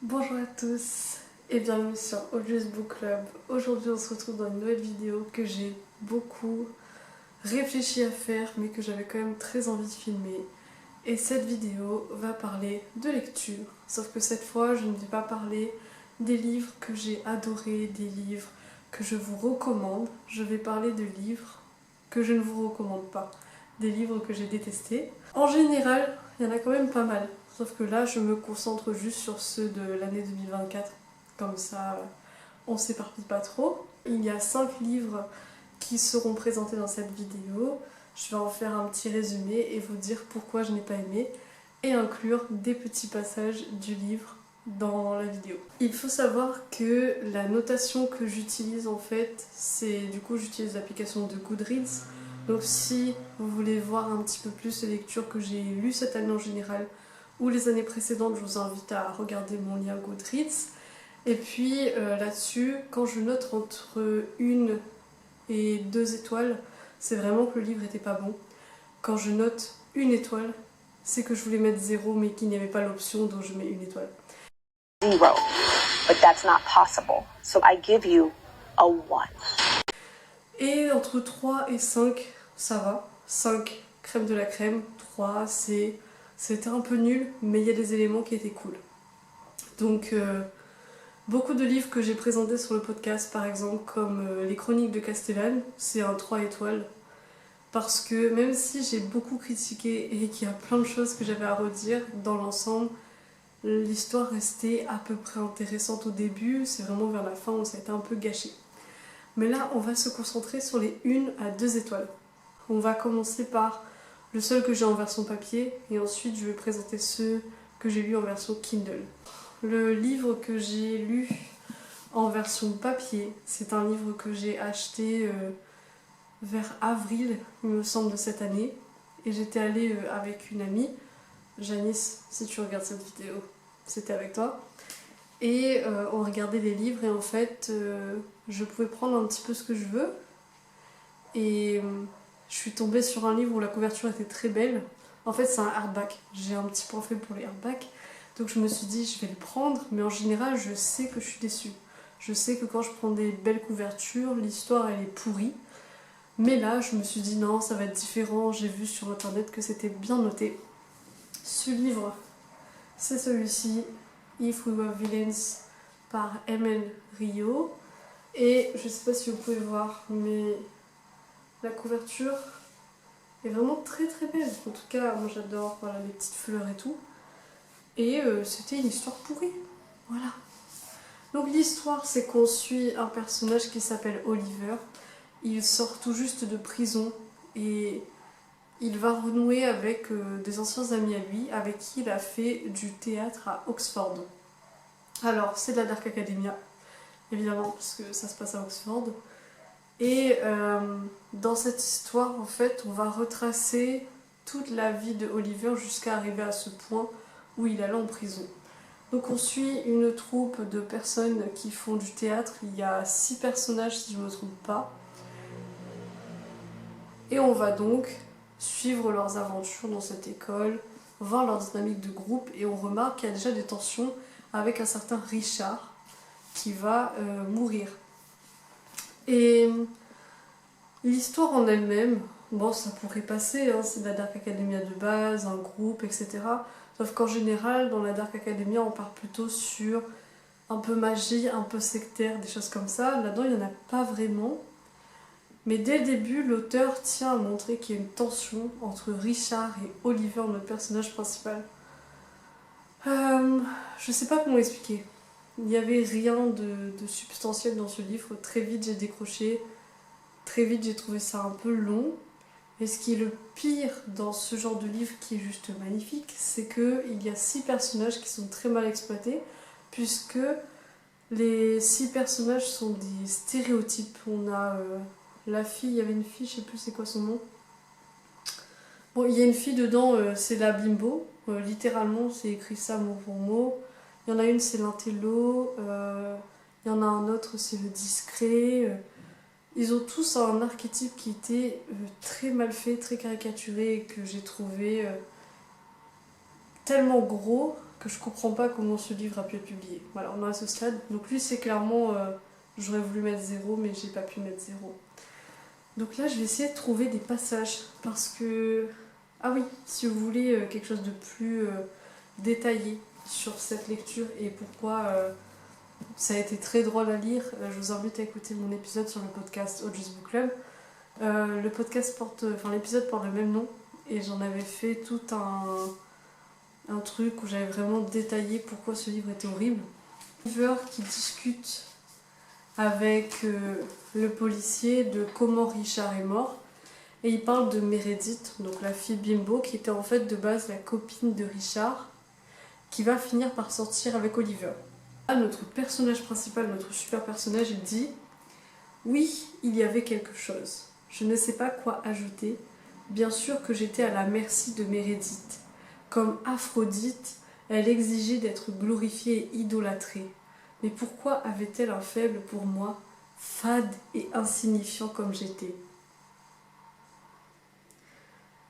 Bonjour à tous et bienvenue sur Audios Book Club. Aujourd'hui on se retrouve dans une nouvelle vidéo que j'ai beaucoup réfléchi à faire mais que j'avais quand même très envie de filmer. Et cette vidéo va parler de lecture, sauf que cette fois je ne vais pas parler des livres que j'ai adorés, des livres que je vous recommande. Je vais parler de livres que je ne vous recommande pas, des livres que j'ai détestés. En général, il y en a quand même pas mal. Sauf que là, je me concentre juste sur ceux de l'année 2024. Comme ça, on s'éparpille pas trop. Il y a 5 livres qui seront présentés dans cette vidéo. Je vais en faire un petit résumé et vous dire pourquoi je n'ai pas aimé et inclure des petits passages du livre dans la vidéo. Il faut savoir que la notation que j'utilise en fait, c'est du coup j'utilise l'application de Goodreads. Donc si vous voulez voir un petit peu plus les lectures que j'ai lues cette année en général ou les années précédentes, je vous invite à regarder mon lien Goodreads. Et puis là-dessus, quand je note entre 1 et 2 étoiles, c'est vraiment que le livre était pas bon. Quand je note 1 étoile, c'est que je voulais mettre 0 mais qu'il n'y avait pas l'option, donc je mets 1 étoile. 0, but that's not possible. So I give you a 1. Et entre 3 et 5, ça va. 5, crème de la crème. 3, c'était un peu nul, mais il y a des éléments qui étaient cool. Donc, beaucoup de livres que j'ai présentés sur le podcast, par exemple, comme Les Chroniques de Castellane, c'est un 3 étoiles. Parce que même si j'ai beaucoup critiqué et qu'il y a plein de choses que j'avais à redire, dans l'ensemble, l'histoire restait à peu près intéressante au début. C'est vraiment vers la fin où ça a été un peu gâché. Mais là, on va se concentrer sur les 1 à 2 étoiles. On va commencer par le seul que j'ai en version papier et ensuite je vais présenter ceux que j'ai lus en version Kindle. Le livre que j'ai lu en version papier, c'est un livre que j'ai acheté vers avril, il me semble, de cette année. Et j'étais allée avec une amie, Janice, si tu regardes cette vidéo, c'était avec toi. Et on regardait les livres et en fait, je pouvais prendre un petit peu ce que je veux. Et je suis tombée sur un livre où la couverture était très belle. En fait, c'est un hardback. J'ai un petit point faible pour les hardbacks. Donc je me suis dit, je vais le prendre. Mais en général, je sais que je suis déçue. Je sais que quand je prends des belles couvertures, l'histoire, elle est pourrie. Mais là, je me suis dit, non, ça va être différent. J'ai vu sur internet que c'était bien noté. Ce livre, c'est celui-ci, If We Were Villains, par M.N. Rio. Et je sais pas si vous pouvez voir, mais la couverture est vraiment très très belle. En tout cas, moi j'adore, voilà, les petites fleurs et tout. Et c'était une histoire pourrie. Voilà. Donc l'histoire, c'est qu'on suit un personnage qui s'appelle Oliver. Il sort tout juste de prison et il va renouer avec des anciens amis à lui, avec qui il a fait du théâtre à Oxford. Alors, c'est de la Dark Academia, évidemment, parce que ça se passe à Oxford. Et dans cette histoire, en fait, on va retracer toute la vie de Oliver jusqu'à arriver à ce point où il allait en prison. Donc on suit une troupe de personnes qui font du théâtre. Il y a 6 personnages si je ne me trompe pas. Et on va donc suivre leurs aventures dans cette école, voir leur dynamique de groupe et on remarque qu'il y a déjà des tensions avec un certain Richard qui va mourir. Et l'histoire en elle-même, bon, ça pourrait passer, hein, c'est de la Dark Academia de base, un groupe, etc. Sauf qu'en général, dans la Dark Academia, on part plutôt sur un peu magie, un peu sectaire, des choses comme ça. Là-dedans, il n'y en a pas vraiment. Mais dès le début, l'auteur tient à montrer qu'il y a une tension entre Richard et Oliver, notre personnage principal. Je sais pas comment l'expliquer. Il n'y avait rien de substantiel dans ce livre. Très vite, j'ai décroché. Très vite, j'ai trouvé ça un peu long. Et ce qui est le pire dans ce genre de livre, qui est juste magnifique, c'est qu'il y a 6 personnages qui sont très mal exploités, puisque les 6 personnages sont des stéréotypes. On a la fille, il y avait une fille, je sais plus c'est quoi son nom. Bon, il y a une fille dedans, c'est la bimbo. Littéralement, c'est écrit ça mot pour mot. Il y en a une, c'est l'intello. Il y en a un autre, c'est le discret. Ils ont tous un archétype qui était très mal fait, très caricaturé, et que j'ai trouvé tellement gros que je comprends pas comment ce livre a pu être publié. Voilà, on est à ce stade. Donc lui, c'est clairement, j'aurais voulu mettre 0, mais j'ai pas pu mettre 0. Donc là, je vais essayer de trouver des passages, parce que... Ah oui, si vous voulez quelque chose de plus détaillé sur cette lecture et pourquoi ça a été très drôle à lire, je vous invite à écouter mon épisode sur le podcast Audrey's Book Club. L'épisode porte le même nom, et j'en avais fait tout un truc où j'avais vraiment détaillé pourquoi ce livre était horrible. Oliver qui discute avec le policier de comment Richard est mort, et il parle de Meredith, donc la fille bimbo, qui était en fait de base la copine de Richard, qui va finir par sortir avec Oliver. Là, notre personnage principal, notre super personnage, il dit « Oui, il y avait quelque chose. Je ne sais pas quoi ajouter. Bien sûr que j'étais à la merci de Meredith. Comme Aphrodite, elle exigeait d'être glorifiée et idolâtrée. Mais pourquoi avait-elle un faible pour moi, fade et insignifiant comme j'étais ?»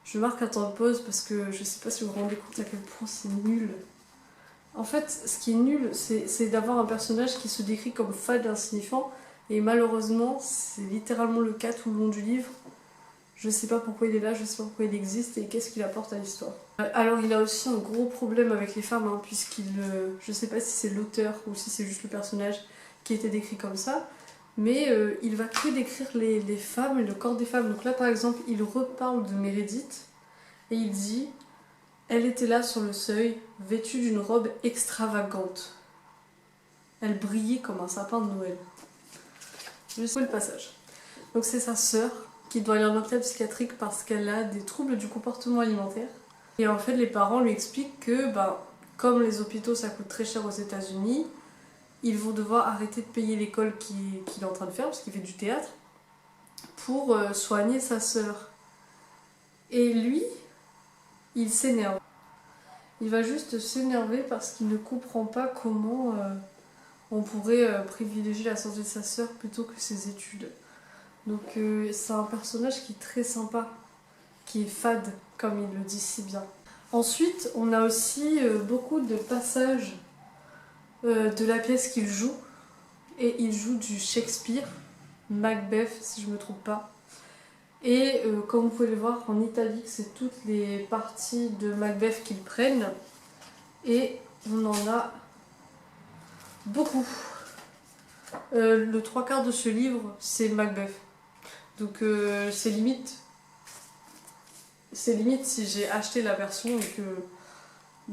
Je marque un temps de pause parce que je sais pas si vous vous rendez compte à quel point c'est nul. En fait, ce qui est nul, c'est d'avoir un personnage qui se décrit comme fade et insignifiant, et malheureusement, c'est littéralement le cas tout le long du livre. Je sais pas pourquoi il est là, je sais pas pourquoi il existe et qu'est-ce qu'il apporte à l'histoire. Alors il a aussi un gros problème avec les femmes, hein, puisqu'il... je sais pas si c'est l'auteur ou si c'est juste le personnage qui a été décrit comme ça, mais il va que décrire les femmes et le corps des femmes. Donc là par exemple, il reparle de Meredith et il dit « Elle était là sur le seuil, vêtue d'une robe extravagante. Elle brillait comme un sapin de Noël. » Je sais le passage. Donc c'est sa sœur qui doit aller en hôpital psychiatrique parce qu'elle a des troubles du comportement alimentaire. Et en fait, les parents lui expliquent que, comme les hôpitaux ça coûte très cher aux États-Unis, ils vont devoir arrêter de payer l'école qu'il est en train de faire, parce qu'il fait du théâtre, pour soigner sa sœur. Et lui, il s'énerve. Il va juste s'énerver parce qu'il ne comprend pas comment on pourrait privilégier la santé de sa sœur plutôt que ses études. Donc c'est un personnage qui est très sympa, qui est fade, comme il le dit si bien. Ensuite, on a aussi beaucoup de passages de la pièce qu'il joue. Et il joue du Shakespeare, Macbeth si je ne me trompe pas. Et comme vous pouvez le voir, en italique, c'est toutes les parties de Macbeth qu'ils prennent. Et on en a beaucoup. Le trois quarts de ce livre, c'est Macbeth. Donc c'est limite si j'ai acheté la version et que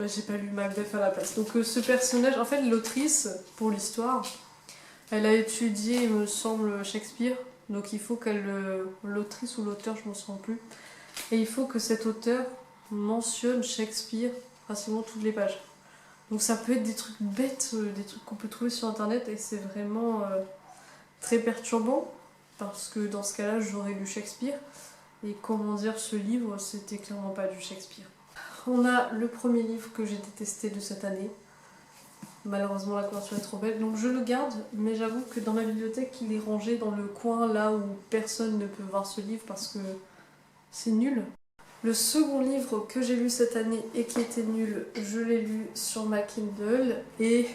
j'ai pas lu Macbeth à la place. Donc ce personnage, en fait l'autrice, pour l'histoire, elle a étudié, il me semble, Shakespeare. Donc il faut l'autrice ou l'auteur, je ne m'en souviens plus, et il faut que cet auteur mentionne Shakespeare pratiquement toutes les pages. Donc ça peut être des trucs bêtes, des trucs qu'on peut trouver sur internet, et c'est vraiment très perturbant, parce que dans ce cas-là, j'aurais lu Shakespeare, et comment dire, ce livre, c'était clairement pas du Shakespeare. On a le premier livre que j'ai détesté de cette année. Malheureusement, la couverture est trop belle, donc je le garde, mais j'avoue que dans ma bibliothèque, il est rangé dans le coin là où personne ne peut voir ce livre parce que c'est nul. Le second livre que j'ai lu cette année et qui était nul, je l'ai lu sur ma Kindle et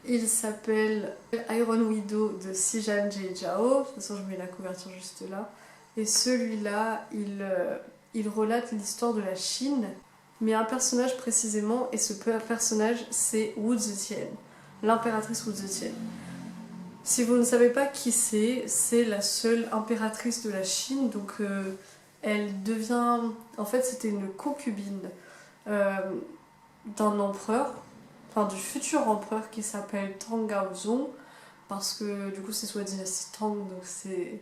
il s'appelle Iron Widow de Sijan J. Zhao. De toute façon, je mets la couverture juste là. Et celui-là, il relate l'histoire de la Chine, mais un personnage précisément, et ce personnage, c'est Wu Zetian, l'impératrice Wu Zetian. Si vous ne savez pas qui c'est la seule impératrice de la Chine, donc elle devient... En fait, c'était une concubine d'un empereur, enfin du futur empereur qui s'appelle Tang Gaozong, parce que du coup c'est sous la dynastie Tang, donc c'est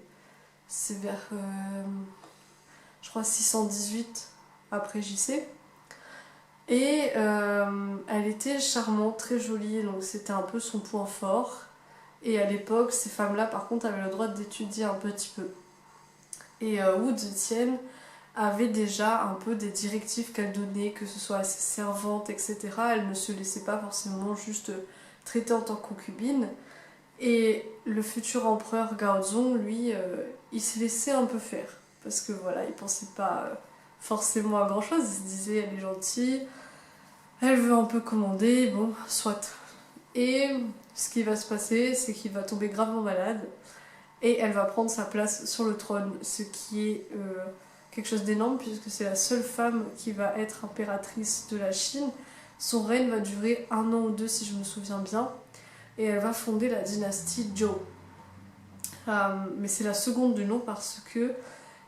vers, je crois, 618 après JC. Et elle était charmante, très jolie, donc c'était un peu son point fort. Et à l'époque, ces femmes-là, par contre, avaient le droit d'étudier un petit peu. Et Wu Zetian avait déjà un peu des directives qu'elle donnait, que ce soit à ses servantes, etc. Elle ne se laissait pas forcément juste traiter en tant que concubine. Et le futur empereur Gaozong, lui, il s'est laissé un peu faire. Parce que voilà, il pensait pas forcément à grand chose, il se disait elle est gentille, Elle veut un peu commander, bon, soit. Et ce qui va se passer, c'est qu'il va tomber gravement malade et elle va prendre sa place sur le trône, ce qui est quelque chose d'énorme puisque c'est la seule femme qui va être impératrice de la Chine. Son règne va durer 1 an ou 2 si je me souviens bien et elle va fonder la dynastie Zhou. Mais c'est la seconde du nom parce que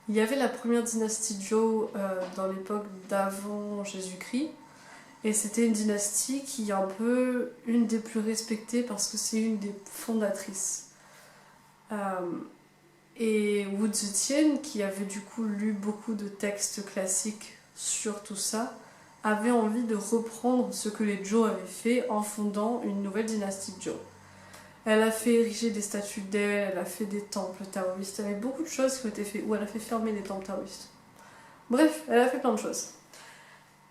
il y avait la première dynastie Zhou dans l'époque d'avant Jésus-Christ. Et c'était une dynastie qui est un peu une des plus respectées parce que c'est une des fondatrices. Et Wu Zetian, qui avait du coup lu beaucoup de textes classiques sur tout ça, avait envie de reprendre ce que les Zhou avaient fait en fondant une nouvelle dynastie Zhou. Elle a fait ériger des statues d'elle, elle a fait des temples taoïstes, elle avait beaucoup de choses qui ont été faites, ou elle a fait fermer des temples taoïstes. Bref, elle a fait plein de choses.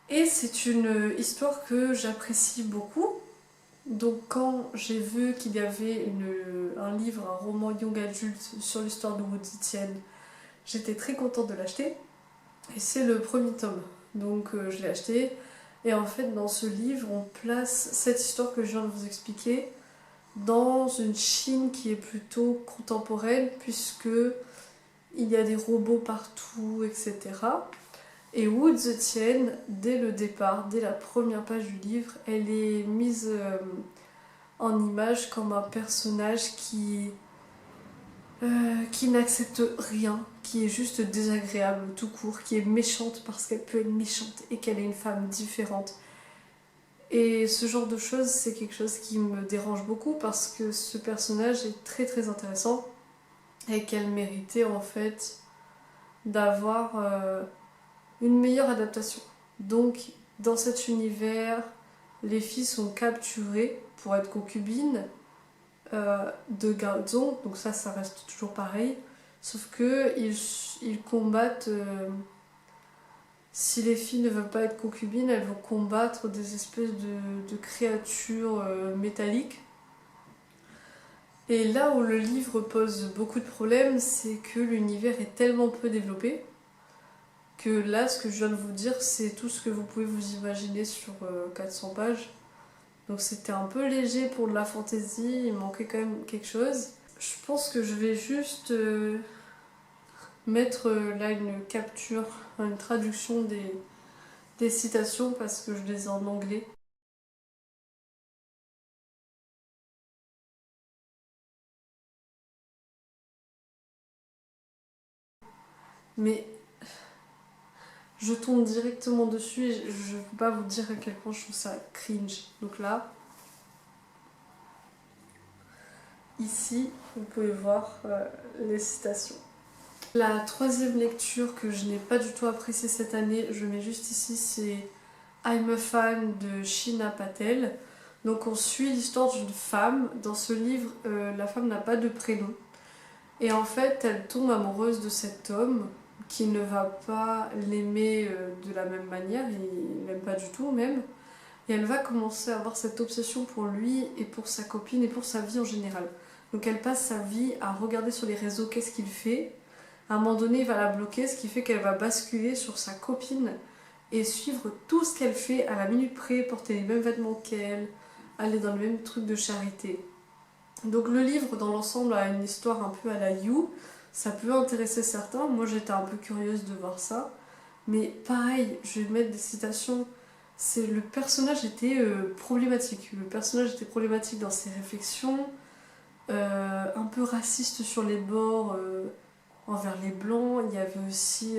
Et c'est une histoire que j'apprécie beaucoup. Donc quand j'ai vu qu'il y avait un livre, un roman young adulte sur l'histoire de Wu Zetian, j'étais très contente de l'acheter. Et c'est le premier tome. Donc je l'ai acheté. Et en fait dans ce livre on place cette histoire que je viens de vous expliquer dans une Chine qui est plutôt contemporaine puisque il y a des robots partout, etc. Et Wu Zetian, dès le départ, dès la première page du livre, elle est mise en image comme un personnage qui n'accepte rien, qui est juste désagréable tout court, qui est méchante parce qu'elle peut être méchante et qu'elle est une femme différente. Et ce genre de choses, c'est quelque chose qui me dérange beaucoup parce que ce personnage est très très intéressant et qu'elle méritait en fait d'avoir une meilleure adaptation. Donc, dans cet univers, les filles sont capturées pour être concubines de Gaozong, donc ça reste toujours pareil, sauf que ils combattent. Si les filles ne veulent pas être concubines, elles vont combattre des espèces de créatures métalliques. Et là où le livre pose beaucoup de problèmes, c'est que l'univers est tellement peu développé que là, ce que je viens de vous dire, c'est tout ce que vous pouvez vous imaginer sur 400 pages. Donc c'était un peu léger pour de la fantaisie, il manquait quand même quelque chose. Je pense que je vais juste mettre là une capture, une traduction des citations parce que je les ai en anglais. Mais je tombe directement dessus et je ne peux pas vous dire à quel point je trouve ça cringe. Donc là, ici, vous pouvez voir les citations. La troisième lecture que je n'ai pas du tout appréciée cette année, je mets juste ici, c'est I'm a Fan de Sheena Patel. Donc on suit l'histoire d'une femme. Dans ce livre, la femme n'a pas de prénom. Et en fait, elle tombe amoureuse de cet homme qui ne va pas l'aimer de la même manière, il l'aime pas du tout même. Et elle va commencer à avoir cette obsession pour lui et pour sa copine et pour sa vie en général. Donc elle passe sa vie à regarder sur les réseaux qu'est-ce qu'il fait. À un moment donné, il va la bloquer, ce qui fait qu'elle va basculer sur sa copine et suivre tout ce qu'elle fait à la minute près, porter les mêmes vêtements qu'elle, aller dans le même truc de charité. Donc le livre dans l'ensemble a une histoire un peu à la You, ça peut intéresser certains, moi j'étais un peu curieuse de voir ça, mais pareil, je vais mettre des citations, le personnage était problématique, le personnage était problématique dans ses réflexions, un peu raciste sur les bords envers les blancs, il y avait aussi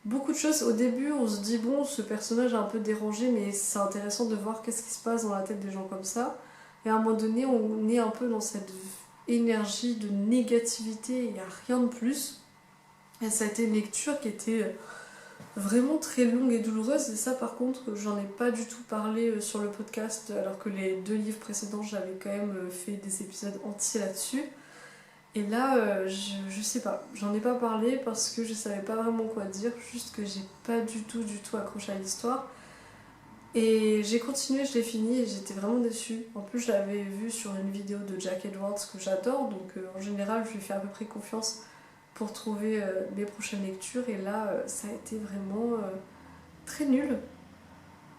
beaucoup de choses. Au début on se dit bon ce personnage est un peu dérangé mais c'est intéressant de voir qu'est-ce qui se passe dans la tête des gens comme ça. Et à un moment donné, on est un peu dans cette énergie de négativité, il n'y a rien de plus. Et ça a été une lecture qui était vraiment très longue et douloureuse. Et ça, par contre, j'en ai pas du tout parlé sur le podcast, alors que les 2 livres précédents, j'avais quand même fait des épisodes entiers là-dessus. Et là, je sais pas, j'en ai pas parlé parce que je savais pas vraiment quoi dire, juste que j'ai pas du tout accroché à l'histoire. Et j'ai continué, je l'ai fini et j'étais vraiment déçue. En plus, je l'avais vu sur une vidéo de Jack Edwards que j'adore, donc en général, je lui fais à peu près confiance pour trouver mes prochaines lectures. Et là, ça a été vraiment très nul.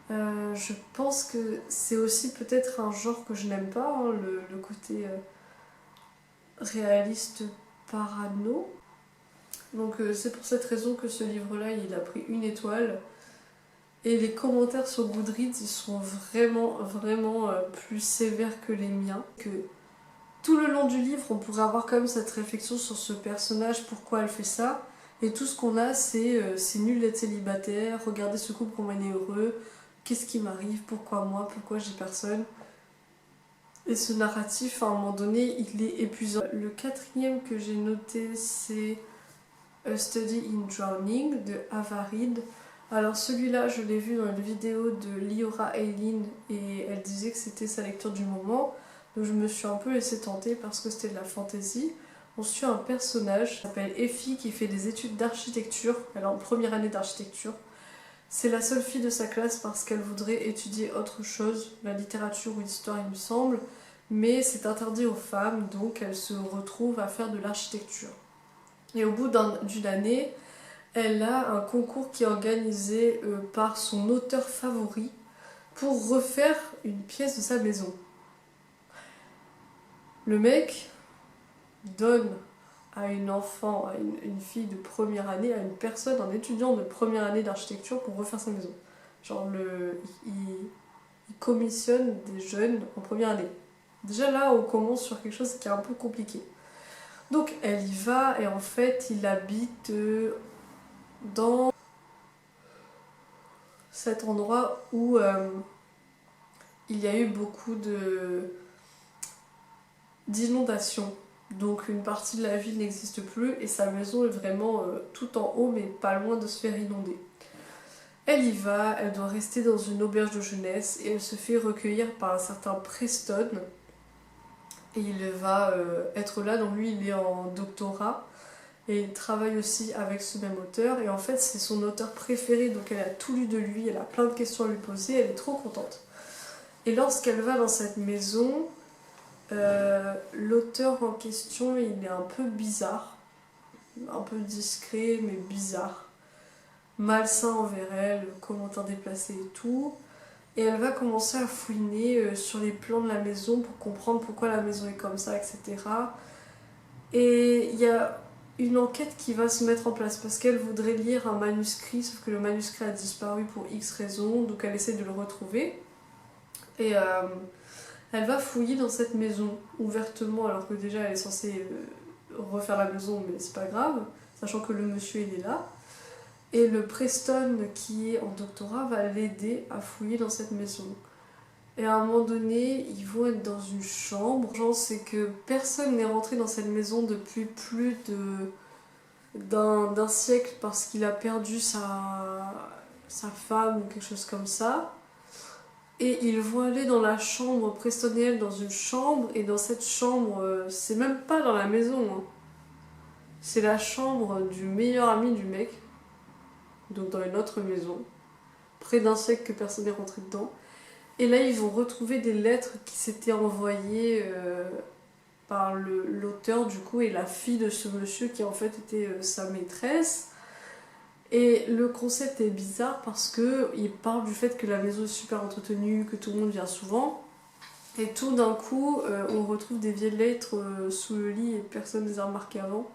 Je pense que c'est aussi peut-être un genre que je n'aime pas, hein, le côté réaliste parano. Donc c'est pour cette raison que ce livre-là, il a pris 1 étoile. Et les commentaires sur Goodreads, ils sont vraiment plus sévères que les miens. Que tout le long du livre, on pourrait avoir quand même cette réflexion sur ce personnage, pourquoi elle fait ça. Et tout ce qu'on a, c'est nul d'être célibataire, regardez ce couple comment il est heureux, qu'est-ce qui m'arrive, pourquoi moi, pourquoi j'ai personne. Et ce narratif, à un moment donné, il est épuisant. Le 4e que j'ai noté, c'est A Study in Drowning de Ava Reid. Alors celui-là, je l'ai vu dans une vidéo de Liora Eileen et elle disait que c'était sa lecture du moment. Donc je me suis un peu laissée tenter parce que c'était de la fantasy. On suit un personnage qui s'appelle Effie qui fait des études d'architecture. Elle est en première année d'architecture. C'est la seule fille de sa classe parce qu'elle voudrait étudier autre chose, la littérature ou l'histoire il me semble. Mais c'est interdit aux femmes, donc elle se retrouve à faire de l'architecture. Et au bout d'une année, elle a un concours qui est organisé par son auteur favori pour refaire une pièce de sa maison. Le mec donne à une enfant, à une fille de première année, à une personne, un étudiant de première année d'architecture pour refaire sa maison. Genre, il commissionne des jeunes en première année. Déjà là, on commence sur quelque chose qui est un peu compliqué. Donc elle y va et en fait, il habite dans cet endroit où il y a eu beaucoup d'inondations. Donc une partie de la ville n'existe plus et sa maison est vraiment tout en haut mais pas loin de se faire inonder. Elle y va, elle doit rester dans une auberge de jeunesse et elle se fait recueillir par un certain Preston. Et il va être là, donc lui il est en doctorat et il travaille aussi avec ce même auteur. Et en fait c'est son auteur préféré, donc elle a tout lu de lui, elle a plein de questions à lui poser, elle est trop contente. Et lorsqu'elle va dans cette maison, l'auteur en question il est un peu bizarre, un peu discret mais bizarre, malsain envers elle, commentaires déplacés et tout. Et elle va commencer à fouiner sur les plans de la maison pour comprendre pourquoi la maison est comme ça, etc. Et il y a une enquête qui va se mettre en place parce qu'elle voudrait lire un manuscrit, sauf que le manuscrit a disparu pour X raisons, donc elle essaie de le retrouver. Et elle va fouiller dans cette maison ouvertement, alors que déjà elle est censée refaire la maison, mais c'est pas grave, sachant que le monsieur il est là. Et le Preston qui est en doctorat va l'aider à fouiller dans cette maison. Et à un moment donné, ils vont être dans une chambre. Genre, c'est que personne n'est rentré dans cette maison depuis plus d'un siècle parce qu'il a perdu sa femme ou quelque chose comme ça. Et ils vont aller dans la chambre, Preston et elle dans une chambre. Et dans cette chambre, c'est même pas dans la maison, hein. C'est la chambre du meilleur ami du mec. Donc dans une autre maison, près d'un siècle que personne n'est rentré dedans. Et là, ils vont retrouver des lettres qui s'étaient envoyées par l'auteur, du coup, et la fille de ce monsieur qui en fait était sa maîtresse. Et le concept est bizarre parce qu'il parle du fait que la maison est super entretenue, que tout le monde vient souvent. Et tout d'un coup, on retrouve des vieilles lettres sous le lit et personne ne les a remarquées avant.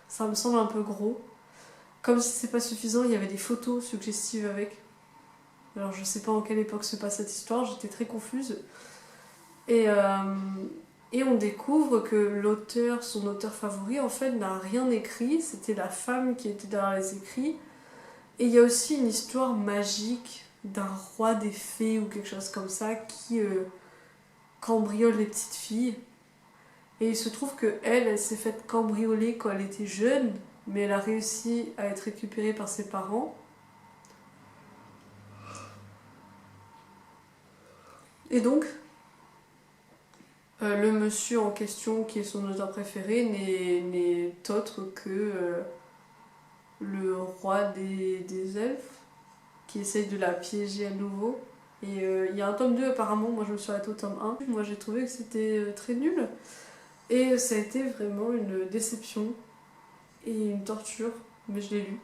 Ça me semble un peu gros. Comme si c'est pas suffisant, il y avait des photos suggestives avec. Alors je sais pas en quelle époque se passe cette histoire, j'étais très confuse. Et on découvre que l'auteur, son auteur favori, en fait, n'a rien écrit. C'était la femme qui était derrière les écrits. Et il y a aussi une histoire magique d'un roi des fées ou quelque chose comme ça qui cambriole les petites filles. Et il se trouve que elle s'est faite cambrioler quand elle était jeune, mais elle a réussi à être récupérée par ses parents. Et donc, le monsieur en question, qui est son auteur préféré, n'est autre que le roi des elfes, qui essaye de la piéger à nouveau. Et il y a un tome 2 apparemment, moi je me suis arrêtée au tome 1. Moi j'ai trouvé que c'était très nul. Et ça a été vraiment une déception et une torture, mais je l'ai lu.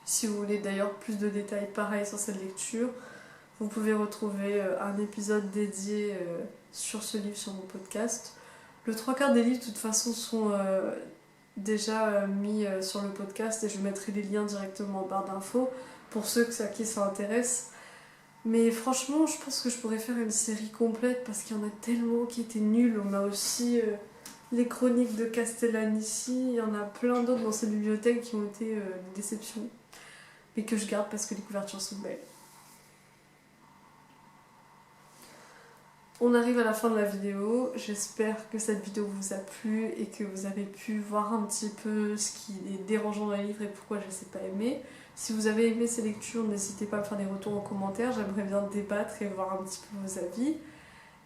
Si vous voulez d'ailleurs plus de détails pareil sur cette lecture, vous pouvez retrouver un épisode dédié sur ce livre sur mon podcast. Le 3/4 des livres de toute façon sont déjà mis sur le podcast et je mettrai les liens directement en barre d'infos pour ceux à qui ça intéresse. Mais franchement, je pense que je pourrais faire une série complète parce qu'il y en a tellement qui étaient nuls. On a aussi les chroniques de Castellanici, il y en a plein d'autres dans cette bibliothèque qui ont été des déceptions, mais que je garde parce que les couvertures sont belles. On arrive à la fin de la vidéo, j'espère que cette vidéo vous a plu et que vous avez pu voir un petit peu ce qui est dérangeant dans les livres et pourquoi je ne les ai pas aimés. Si vous avez aimé ces lectures, n'hésitez pas à me faire des retours en commentaire, j'aimerais bien débattre et voir un petit peu vos avis.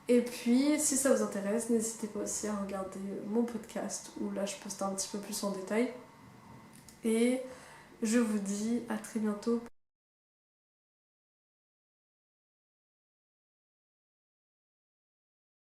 Et puis, si ça vous intéresse, n'hésitez pas aussi à regarder mon podcast où là je poste un petit peu plus en détail. Et je vous dis à très bientôt.